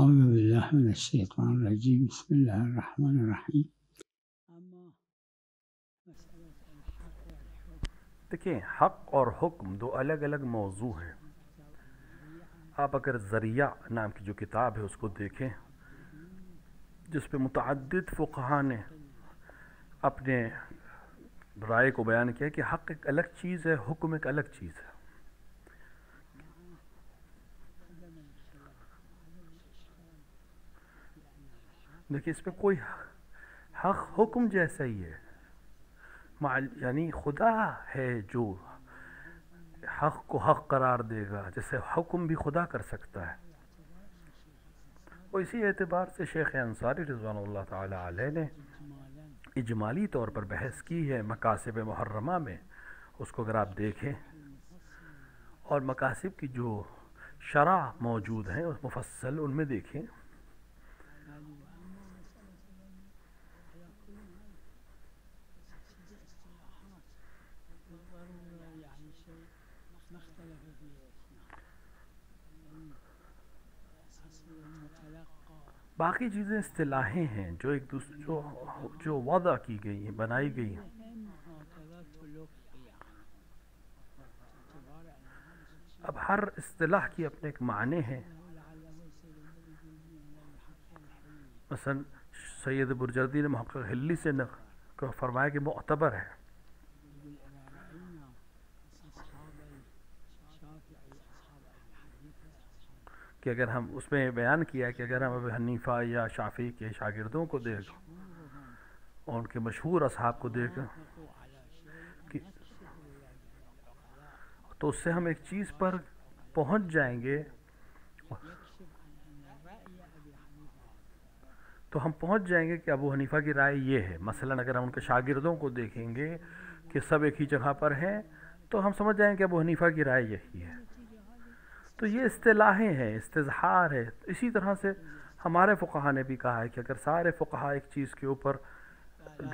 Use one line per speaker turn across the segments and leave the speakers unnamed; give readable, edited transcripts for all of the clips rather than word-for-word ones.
أعوذ بالله من الشيطان الرجيم بسم الله الرحمن الرحیم.
دیکھیں، حق اور حکم دو الگ الگ موضوع ہیں. آپ اگر ذریعہ نام کی جو کتاب ہے اس کو دیکھیں، جس پہ متعدد فقہا نے اپنے رائے کو بیان کیا کہ حق ایک الگ چیز ہے، حکم ایک الگ چیز ہے. دیکھیں، اس میں کوئی حق حکم جیسا ہی ہے، یعنی خدا ہے جو حق کو حق قرار دے گا، جیسے حکم بھی خدا کر سکتا ہے. اور اسی اعتبار سے شیخ انصاری رضوان اللہ تعالی علیہ نے اجمالی طور پر بحث کی ہے مقاصد محرمہ میں. اس کو اگر آپ دیکھیں اور مقاصد کی جو شرح موجود ہیں اس مفصل ان میں دیکھیں، باقی چیزیں اصطلاحیں ہیں جو ایک دوسرے جو وضع کی گئی ہیں، بنائی گئی ہیں. اب ہر اصطلاح کی اپنے ایک معنی ہیں. مثلا سید برجردی نے محقق حلی سے فرمایا کہ معتبر ہے کہ اگر ہم اس میں بیان کیا کہ اگر ہم ابو حنیفہ یا شافعی کے شاگردوں کو دیکھ اور ان کے مشہور اصحاب کو دیکھ تو اس سے ہم ایک چیز پر پہنچ جائیں گے، تو ہم پہنچ جائیں گے کہ ابو حنیفہ کی رائے یہ ہے. مثلا اگر ہم ان کے شاگردوں کو دیکھیں گے کہ سب ایک ہی جگہ پر ہیں تو ہم سمجھ جائیں کہ ابو حنیفہ کی رائے یہی ہے. تو یہ اصطلاحیں ہیں، استظہار ہے. اسی طرح سے ہمارے فقہا نے بھی کہا ہے کہ اگر سارے فقہا ایک چیز کے اوپر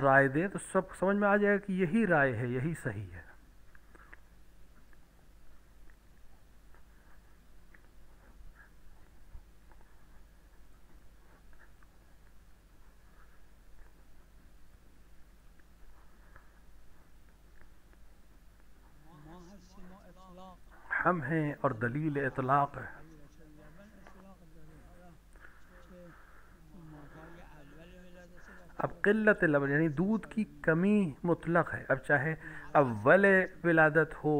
رائے دیں تو سب سمجھ میں آ جائے گا کہ یہی رائے ہے، یہی صحیح ہے. ہم ہیں اور دلیل اطلاق ہے. اب قلت لبن یعنی دودھ کی کمی مطلق ہے. اب چاہے اول ولادت ہو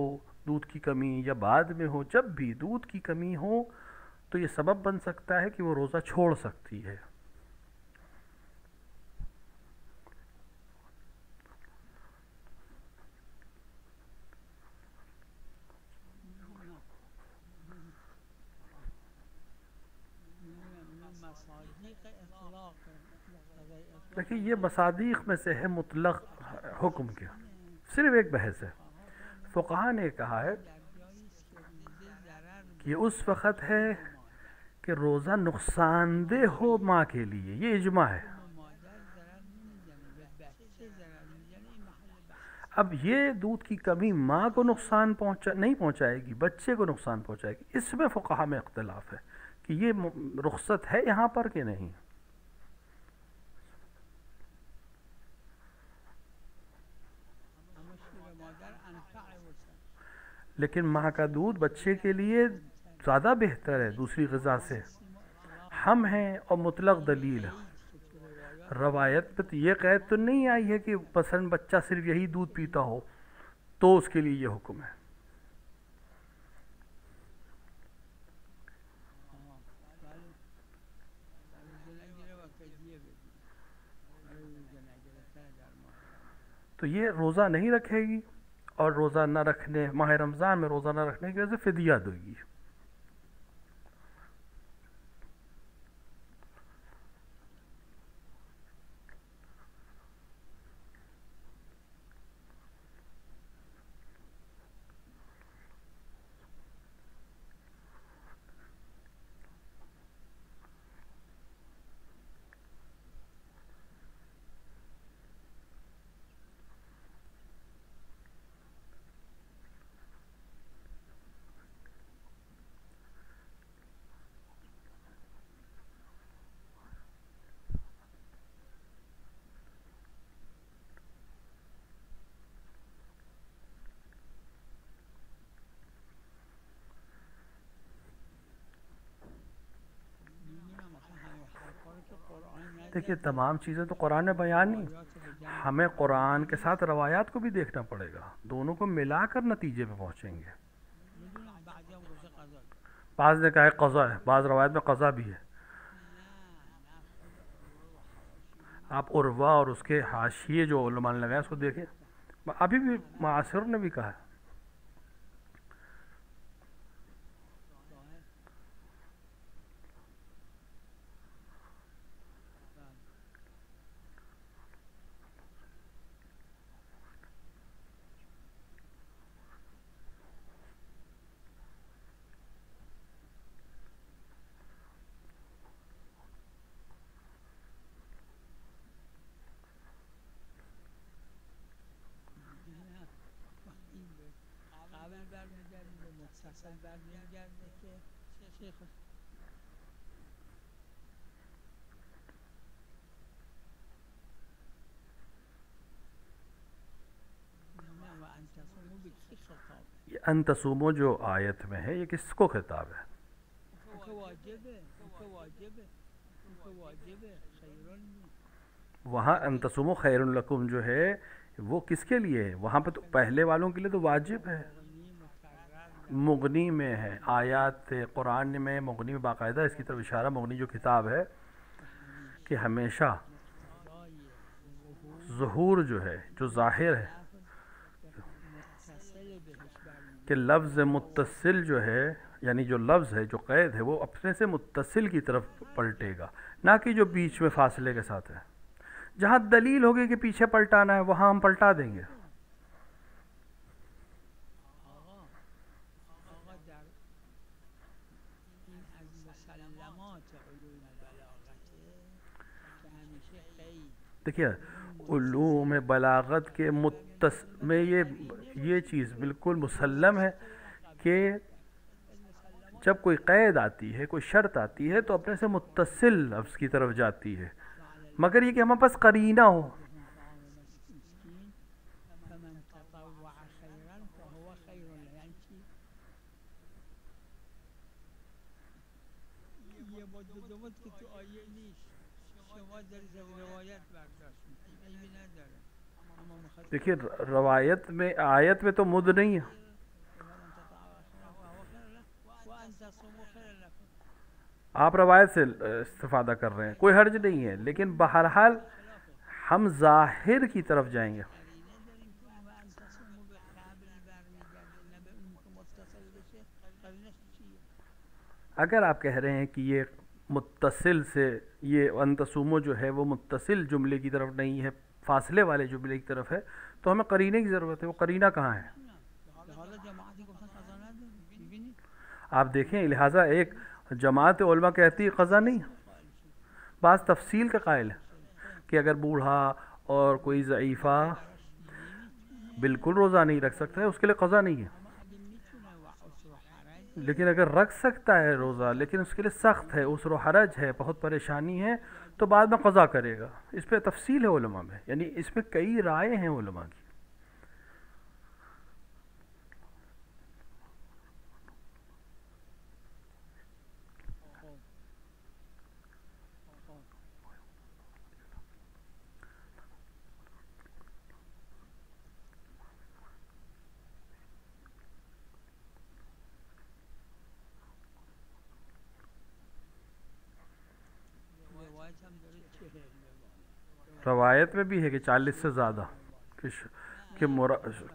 دودھ کی کمی یا بعد میں ہو، جب بھی دودھ کی کمی ہو تو یہ سبب بن سکتا ہے کہ وہ روزہ چھوڑ سکتی ہے. لیکن یہ مصادیق میں سے ہے مطلق حکم کے. صرف ایک بحث ہے. فقہا نے کہا ہے کہ اس وقت ہے کہ روزہ نقصان دہ ہو ماں کے لیے، یہ اجماع ہے. اب یہ دودھ کی کمی ماں کو نقصان نہیں پہنچائے گی، بچے کو نقصان پہنچائے گی. اس میں فقہا میں اختلاف ہے کہ یہ رخصت ہے یہاں پر کہ نہیں. لیکن ماں کا دودھ بچے کے لیے زیادہ بہتر ہے دوسری غذا سے. ہم ہیں اور مطلق دلیل ہے. روایت پہ یہ قید تو نہیں آئی ہے کہ مثلا بچہ صرف یہی دودھ پیتا ہو تو اس کے لیے یہ حکم ہے. تو یہ روزہ نہیں رکھے گی اور روزہ نہ رکھنے، ماہ رمضان میں روزہ نہ رکھنے کی وجہ سے فدیہ دے گی. دیکھیے تمام چیزیں تو قرآن میں بیان نہیں، ہمیں قرآن کے ساتھ روایات کو بھی دیکھنا پڑے گا، دونوں کو ملا کر نتیجے پہ پہنچیں گے۔ بعض نے کہا ہے قضا ہے، بعض روایت میں قضا بھی ہے۔ آپ عروہ اور اس کے حاشیے جو علماء نے لگائے اس کو دیکھیں، ابھی بھی معاصر نے بھی کہا ہے۔ یہ ان تصومو جو آیت میں ہے یہ کس کو خطاب ہے؟ وہاں ان تصومو خیر لکم جو ہے وہ کس کے لیے ہے؟ وہاں پہ تو پہلے والوں کے لیے تو واجب ہے، مغنی میں ہے، آیات قرآن میں مغنی میں باقاعدہ اس کی طرف اشارہ، مغنی جو کتاب ہے کہ ہمیشہ ظہور جو ہے، جو ظاہر ہے کہ لفظ متصل جو ہے، یعنی جو لفظ ہے جو قید ہے وہ اپنے سے متصل کی طرف پلٹے گا، نہ کہ جو بیچ میں فاصلے کے ساتھ ہے۔ جہاں دلیل ہوگی کہ پیچھے پلٹانا ہے وہاں ہم پلٹا دیں گے۔ دیکھیے علوم بلاغت کے میں یہ چیز بالکل مسلم ہے کہ جب کوئی قید آتی ہے، کوئی شرط آتی ہے تو اپنے سے متصل لفظ کی طرف جاتی ہے، مگر یہ کہ ہمارے پاس قرینہ ہو۔ دیکھیے روایت میں آیت میں تو مد نہیں ہے، آپ روایت سے استفادہ کر رہے ہیں، کوئی حرج نہیں ہے، لیکن بہرحال ہم ظاہر کی طرف جائیں گے۔ اگر آپ کہہ رہے ہیں کہ یہ متصل سے، یہ ان تصومو جو ہے وہ متصل جملے کی طرف نہیں ہے، فاصلے والے جملے کی طرف ہے، تو ہمیں قرینے کی ضرورت ہے۔ وہ قرینہ کہاں ہے؟ آپ دیکھیں، لہٰذا ایک جماعت علماء کہتی ہے قضا نہیں، بعض تفصیل کا قائل ہے کہ اگر بوڑھا اور کوئی ضعیفہ بالکل روزہ نہیں رکھ سکتا ہے اس کے لیے قضا نہیں ہے، لیکن اگر رکھ سکتا ہے روزہ لیکن اس کے لیے سخت ہے، عسر و حرج ہے، بہت پریشانی ہے، تو بعد میں قضا کرے گا۔ اس پہ تفصیل ہے علماء میں، یعنی اس میں کئی رائے ہیں علماء کی۔ روایت میں بھی ہے کہ 40 سے زیادہ،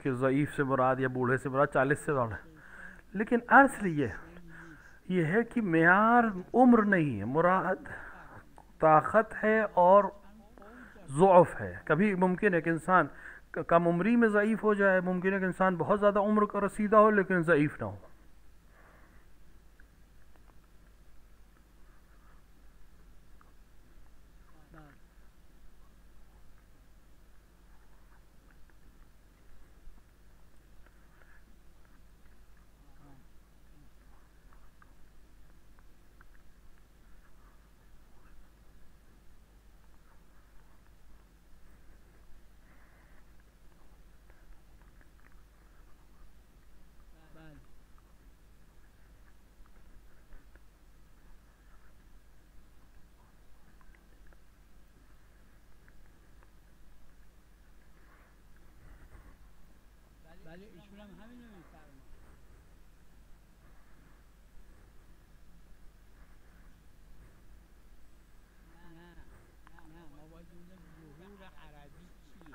کہ ضعیف سے مراد یا بوڑھے سے مراد 40 سے زیادہ، لیکن اصل یہ ہے کہ معیار عمر نہیں ہے، مراد طاقت ہے اور ضعف ہے۔ کبھی ممکن ہے کہ انسان کم عمری میں ضعیف ہو جائے، ممکن ہے کہ انسان بہت زیادہ عمر کا رسیدہ ہو لیکن ضعیف نہ ہو۔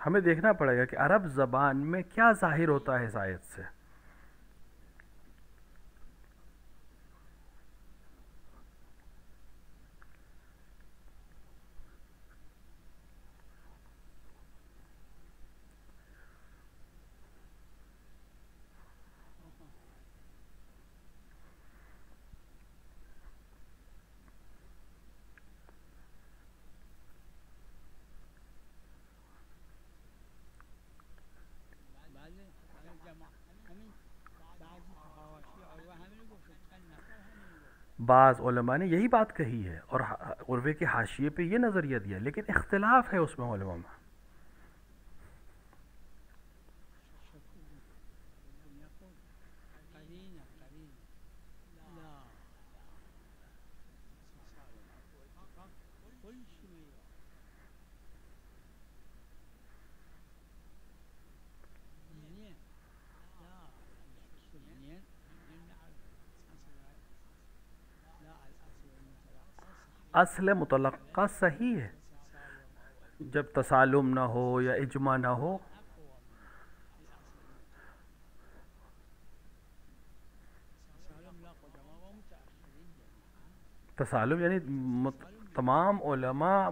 ہمیں دیکھنا پڑے گا کہ عرب زبان میں کیا ظاہر ہوتا ہے اس آیت سے. بعض علماء نے یہی بات کہی ہے اور عروے کے حاشیے پہ یہ نظریہ دیا، لیکن اختلاف ہے اس میں علماء میں. اصل متلقہ صحیح ہے جب تسالم نہ ہو یا اجماع نہ ہو. تسالم یعنی تمام علماء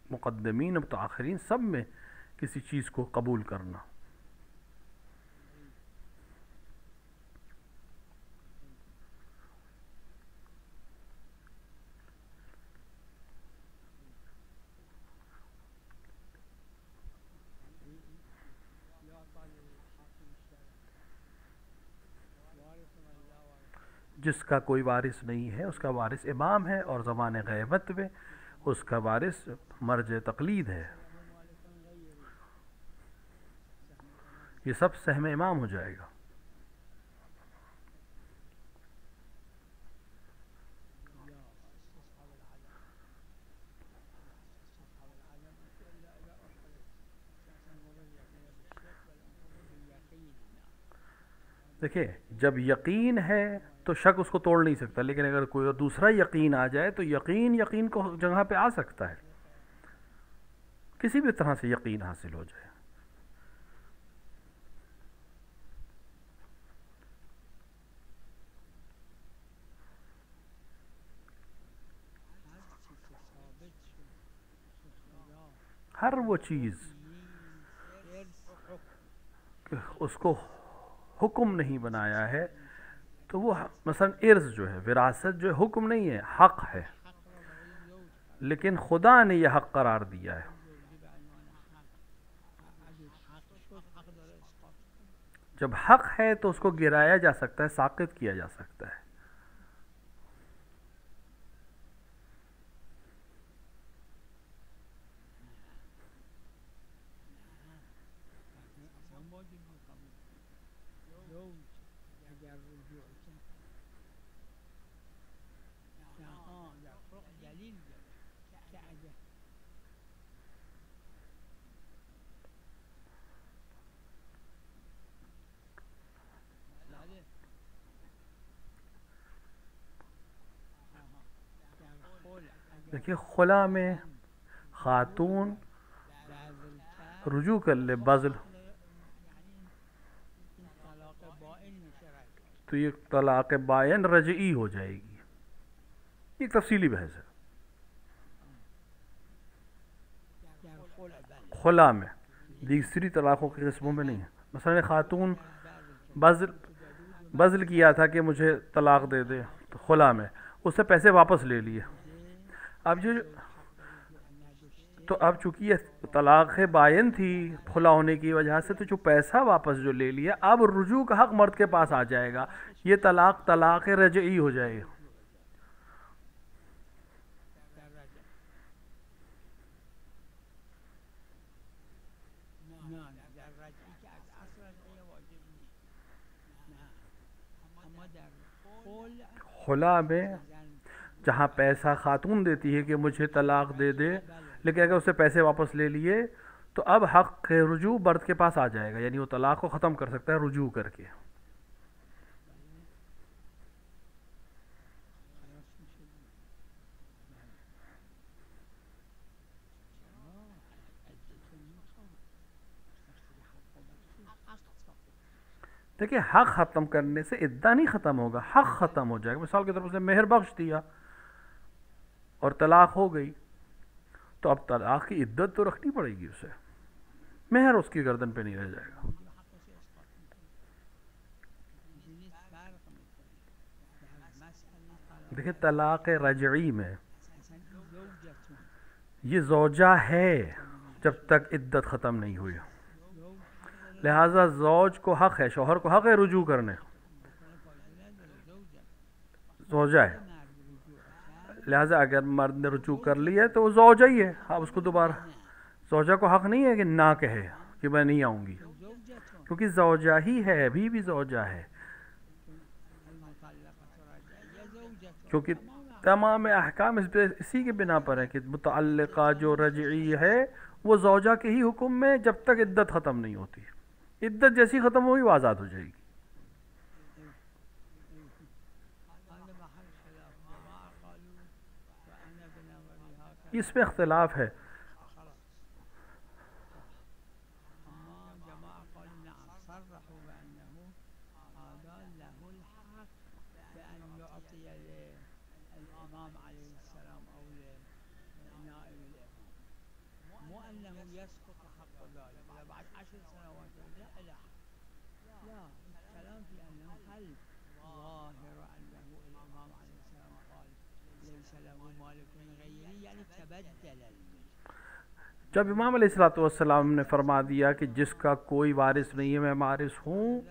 مقدمین متاخرین سب میں کسی چیز کو قبول کرنا. جس کا کوئی وارث نہیں ہے اس کا وارث امام ہے، اور زمان غیبت میں اس کا وارث مرجع تقلید ہے. یہ سب سہم امام ہو جائے گا. دیکھیں جب یقین ہے تو شک اس کو توڑ نہیں سکتا، لیکن اگر کوئی اور دوسرا یقین آ جائے تو یقین کو جگہ پہ آ سکتا ہے، کسی بھی طرح سے یقین حاصل ہو جائے. ہر وہ چیز اس کو حکم نہیں بنایا ہے تو وہ مثلا ارث جو ہے، وراثت جو ہے، حکم نہیں ہے، حق ہے، لیکن خدا نے یہ حق قرار دیا ہے. جب حق ہے تو اس کو گرایا جا سکتا ہے، ساقط کیا جا سکتا ہے. دیکھیے خلا میں خاتون رجوع کر لے بذل تو یہ طلاق بائن رجعی ہو جائے گی. یہ تفصیلی بحث ہے. خلا میں دوسری طلاقوں کے قسموں میں نہیں ہے. مثلا خاتون بذل کیا تھا کہ مجھے طلاق دے دے، تو خلا میں اس سے پیسے واپس لے لیے. اب چونکہ یہ طلاق بائن تھی خلا ہونے کی وجہ سے، تو جو پیسہ واپس جو لے لیا اب رجوع کا حق مرد کے پاس آ جائے گا. یہ طلاق رجعی ہو جائے گی. خلا میں جہاں پیسہ خاتون دیتی ہے کہ مجھے طلاق دے دے، لیکن اگر اس سے پیسے واپس لے لیے تو اب حق رجوع مرد کے پاس آ جائے گا، یعنی وہ طلاق کو ختم کر سکتا ہے رجوع کر کے. دیکھیں حق ختم کرنے سے عدہ نہیں ختم ہوگا، حق ختم ہو جائے گا. مثال کے طور پر اس نے مہر بخش دیا اور طلاق ہو گئی، تو اب طلاق کی عدت تو رکھنی پڑے گی اسے، مہر اس کی گردن پہ نہیں رہ جائے گا. دیکھیں طلاق رجعی میں یہ زوجہ ہے جب تک عدت ختم نہیں ہوئی، لہذا زوج کو حق ہے، شوہر کو حق ہے رجوع کرنے، زوجہ ہے، لہذا اگر مرد نے رجوع کر لی ہے تو وہ زوجہ ہی ہے. اب اس کو دوبارہ زوجہ کو حق نہیں ہے کہ نہ کہے کہ میں نہیں آؤں گی، کیونکہ زوجہ ہی ہے، ابھی بھی زوجہ ہے. کیونکہ تمام احکام اسی کے بنا پر ہے کہ متعلقہ جو رجعی ہے وہ زوجہ کے ہی حکم میں جب تک عدت ختم نہیں ہوتی. عدت جیسی ختم ہوئی وہ آزاد ہو جائے گی. اس میں اختلاف ہے. جب امام علیہ الصلوۃ والسلام نے فرما دیا کہ جس کا کوئی وارث نہیں ہے میں وارث ہوں،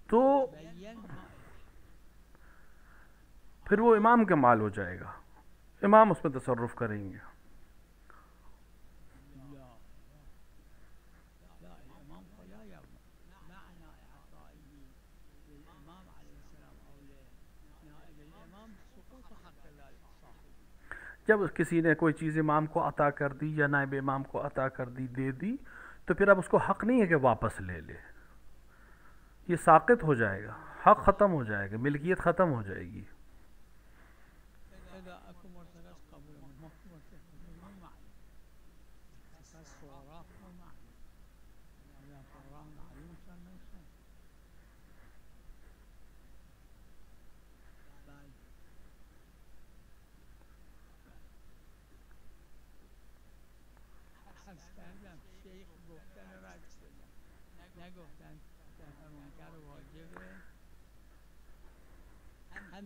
تو پھر وہ امام کا مال ہو جائے گا، امام اس میں تصرف کریں گے. جب کسی نے کوئی چیز امام کو عطا کر دی یا نائب امام کو عطا کر دی، دے دی، تو پھر اب اس کو حق نہیں ہے کہ واپس لے لے، یہ ساقط ہو جائے گا، حق ختم ہو جائے گا، ملکیت ختم ہو جائے گی.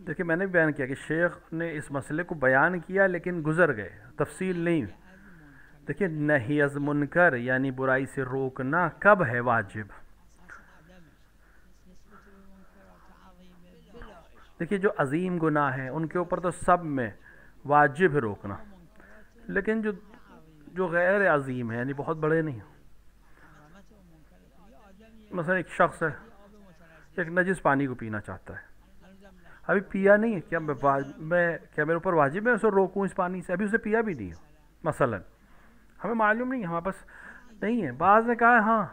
دیکھیں میں نے بھی بیان کیا کہ شیخ نے اس مسئلے کو بیان کیا لیکن گزر گئے، تفصیل نہیں. دیکھیں نہی از منکر یعنی برائی سے روکنا کب ہے واجب؟ دیکھیے جو عظیم گناہ ہیں ان کے اوپر تو سب میں واجب ہے روکنا، لیکن جو غیر عظیم ہے یعنی بہت بڑے نہیں، مثلا ایک شخص ہے ایک نجس پانی کو پینا چاہتا ہے، ابھی پیا نہیں ہے، کیا کیا میرے اوپر واجب ہے اسے روکوں اس پانی سے؟ ابھی اسے پیا بھی نہیں ہے مثلا، ہمیں معلوم نہیں ہے، ہمارے پاس نہیں ہے. بعض نے کہا ہے ہاں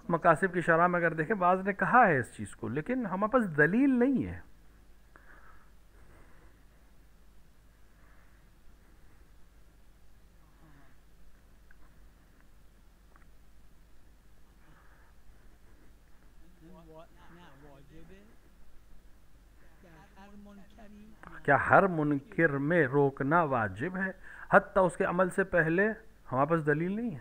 مقاصد کی شرح میں اگر دیکھیں بعض نے کہا ہے اس چیز کو، لیکن ہمارے پاس دلیل نہیں ہے. کیا ہر منکر میں روکنا واجب ہے حتیٰ اس کے عمل سے پہلے؟ ہمارے پاس دلیل نہیں ہے.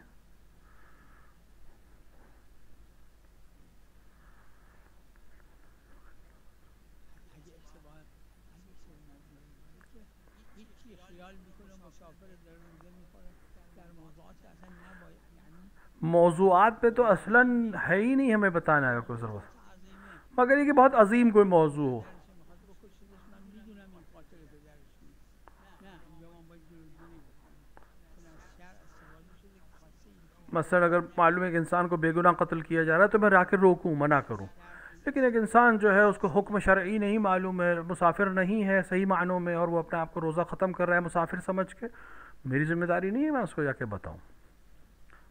موضوعات پہ تو اصلاً ہے ہی نہیں ہمیں بتانا ہے کوئی ضرورت، مگر یہ کہ بہت عظیم کوئی موضوع ہو. مثلا اگر معلوم ہے کہ انسان کو بے گناہ قتل کیا جا رہا ہے تو میں را کے روکوں، منع کروں، لیکن ایک انسان جو ہے اس کو حکم شرعی نہیں معلوم ہے، مسافر نہیں ہے صحیح معنوں میں، اور وہ اپنے آپ کو روزہ ختم کر رہا ہے مسافر سمجھ کے، میری ذمہ داری نہیں ہے میں اس کو جا کے بتاؤں.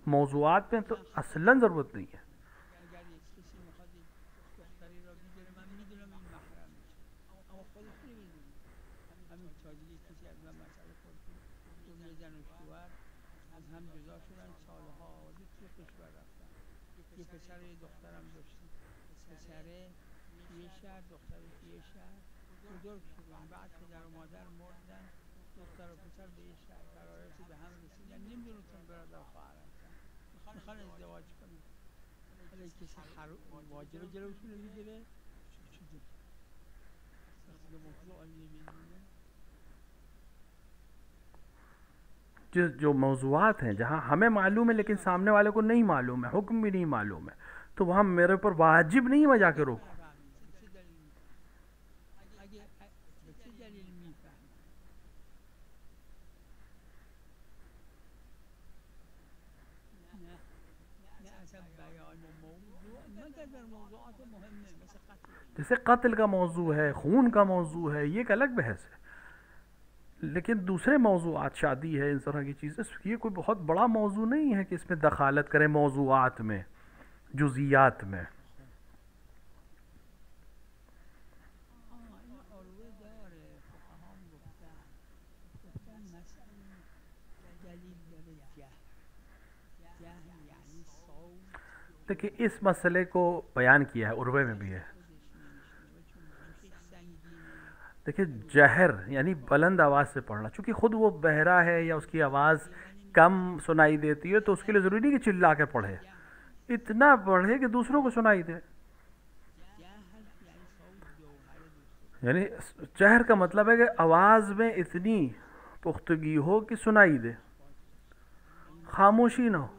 موضوعات میں تو اصلاً ضرورت نہیں ہے.
پسره توی شهر دختر توی شهر بزرگ شدن بعد پدر و مادر مردن دختر و پسر به یه شهر قرارتی به هم رسیدن نمیدونستن برادر خواهر هستن میخوان ازدواج کنن حالا کسی واجبه جلوشون رو میگیره چیزی وقتی که موضوع عالی نمیدونه
جو موضوعات ہیں جہاں ہمیں معلوم ہے لیکن سامنے والے کو نہیں معلوم ہے، حکم بھی نہیں معلوم ہے، تو وہاں میرے پر واجب نہیں میں جا کے روکوں. جیسے قتل کا موضوع ہے، خون کا موضوع ہے، یہ ایک الگ بحث ہے، لیکن دوسرے موضوعات شادی ہے اس طرح کی چیزیں یہ کوئی بہت بڑا موضوع نہیں ہے کہ اس میں دخالت کریں موضوعات میں، جزئیات میں. دیکھیں اس مسئلے کو بیان کیا ہے عروہ میں بھی ہے. دیکھیں جہر یعنی بلند آواز سے پڑھنا، چونکہ خود وہ بہرا ہے یا اس کی آواز کم سنائی دیتی ہے تو اس کے لیے ضروری نہیں کہ چلا کے پڑھے، اتنا پڑھے کہ دوسروں کو سنائی دے. یعنی جہر کا مطلب ہے کہ آواز میں اتنی پختگی ہو کہ سنائی دے، خاموشی نہ ہو.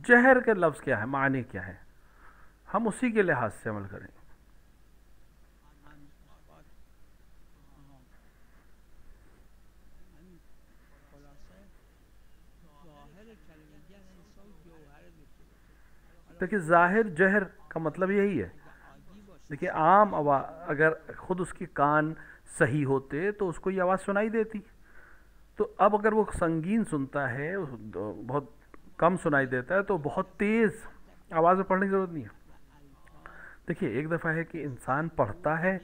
جہر کے لفظ کیا ہے، معنی کیا ہے، ہم اسی کے لحاظ سے عمل کریں. دیکھیں ظاہر جہر کا مطلب یہی ہے. دیکھیں عام اگر خود اس کی کان صحیح ہوتے تو اس کو یہ آواز سنائی دیتی، تو اب اگر وہ سنگین سنتا ہے، بہت کم سنائی دیتا ہے، تو بہت تیز آواز میں پڑھنے کی ضرورت نہیں ہے. دیکھیے ایک دفعہ ہے کہ انسان پڑھتا ہے،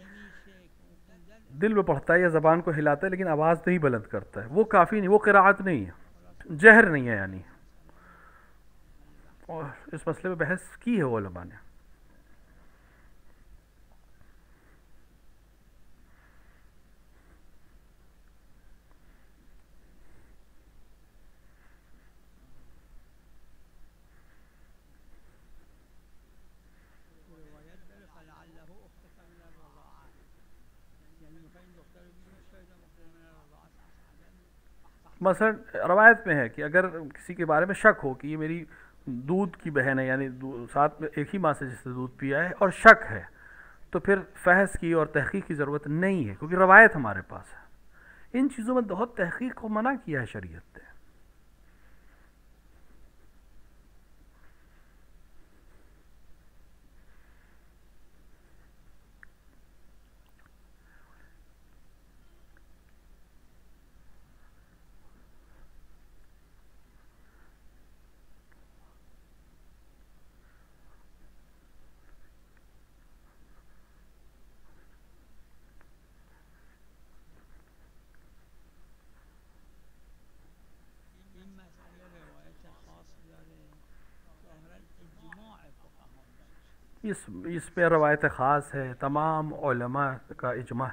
دل میں پڑھتا ہے یا زبان کو ہلاتا ہے لیکن آواز نہیں بلند کرتا ہے، وہ کافی نہیں، وہ قرأت نہیں ہے، جہر نہیں ہے. یعنی اور اس مسئلے میں بحث کی ہے علماء نے. مثلا روایت میں ہے کہ اگر کسی کے بارے میں شک ہو کہ یہ میری دودھ کی بہن ہے، یعنی ساتھ میں ایک ہی ماں سے جس سے دودھ پیا ہے اور شک ہے، تو پھر فحص کی اور تحقیق کی ضرورت نہیں ہے، کیونکہ روایت ہمارے پاس ہے. ان چیزوں میں بہت تحقیق کو منع کیا ہے شریعت نے. اس پہ روایت خاص ہے، تمام علماء کا اجماع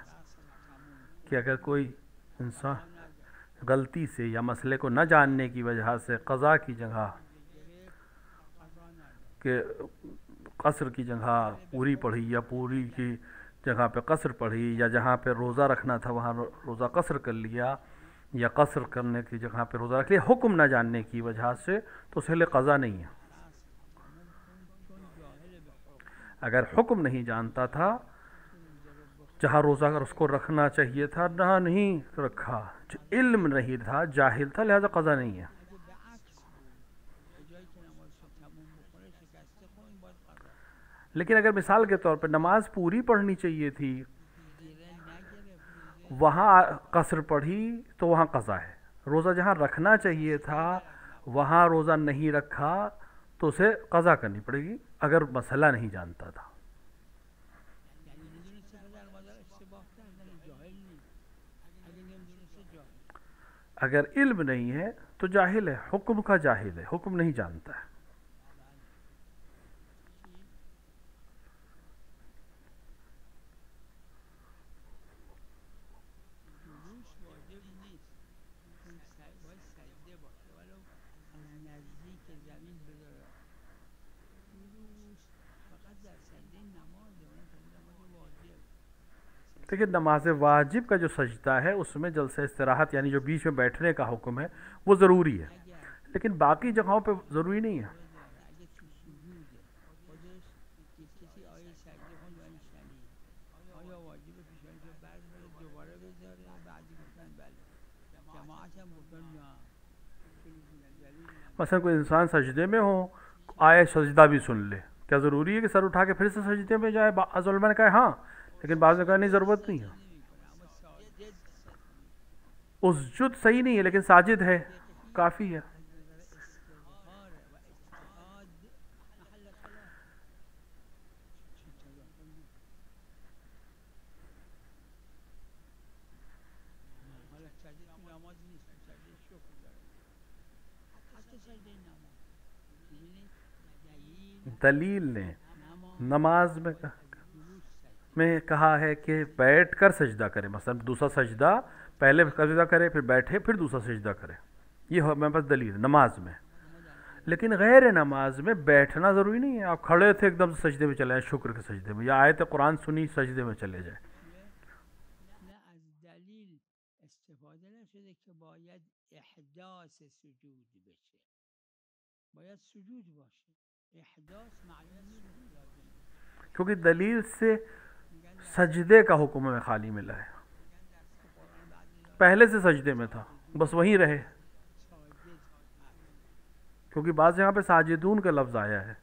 کہ اگر کوئی انسان غلطی سے یا مسئلے کو نہ جاننے کی وجہ سے قضا کی جگہ کہ قصر کی جگہ پوری پڑھی یا پوری کی جگہ پہ قصر پڑھی، یا جہاں پہ روزہ رکھنا تھا وہاں روزہ قصر کر لیا، یا قصر کرنے کی جگہ پہ روزہ رکھ لیا حکم نہ جاننے کی وجہ سے، تو اس کے لیے قضا نہیں ہے. اگر حکم نہیں جانتا تھا، جہاں روزہ اگر اس کو رکھنا چاہیے تھا نہ نہیں رکھا، علم نہیں تھا، جاہل تھا، لہذا قضا نہیں ہے. لیکن اگر مثال کے طور پہ نماز پوری پڑھنی چاہیے تھی، وہاں قصر پڑھی تو وہاں قضا ہے. روزہ جہاں رکھنا چاہیے تھا وہاں روزہ نہیں رکھا تو اسے قضا کرنی پڑے گی اگر مسئلہ نہیں جانتا تھا. اگر علم نہیں ہے تو جاہل ہے، حکم کا جاہل ہے، حکم نہیں جانتا ہے.
جایی که زمین بذاره روش فقط در سجده نماز اون نماز واجب.
دیکھیے نماز واجب کا جو سجدہ ہے اس میں جلسہ استراحت یعنی جو بیچ میں بیٹھنے کا حکم ہے وہ ضروری ہے، لیکن باقی جگہوں پہ ضروری نہیں ہے.
اگه تو سجود خودش کسی آیه سجده خون و این شنید آیا واجب پیشانی که برداره دوباره بذاره بعدی گفتن بله جماعت هم گفتن نه.
مثلا کوئی انسان سجدے میں ہو آئے سجدہ بھی سن لے، کیا ضروری ہے کہ سر اٹھا کے پھر سے سجدے میں جائے؟ بعض علماء نے کہا ہاں، لیکن بعض نے کہا نہیں ضرورت نہیں ہے. اسجد صحیح نہیں ہے لیکن ساجد ہے کافی ہے. دلیل نے نماز میں کہا ہے کہ بیٹھ کر سجدہ کرے، مثلا دوسرا سجدہ پہلے سجدہ کرے پھر بیٹھے پھر دوسرا سجدہ کرے، یہ میرے پاس دلیل ہے نماز میں. لیکن غیر نماز میں بیٹھنا ضروری نہیں ہے. آپ کھڑے تھے ایک دم سے سجدے میں چلے جائیں شکر کے سجدے میں، یا آیت قرآن سنی سجدے میں چلے جائیں.
استفاده نشده که باید احداث سجود بشه، باید سجود باشه. احداث معلوم نیست
کیونکہ دلیل سے سجدے کا حکم ہمیں خالی ملا ہے. پہلے سے سجدے میں تھا بس وہیں رہے، کیونکہ بعض جگہ پہ ساجدون کا لفظ آیا ہے.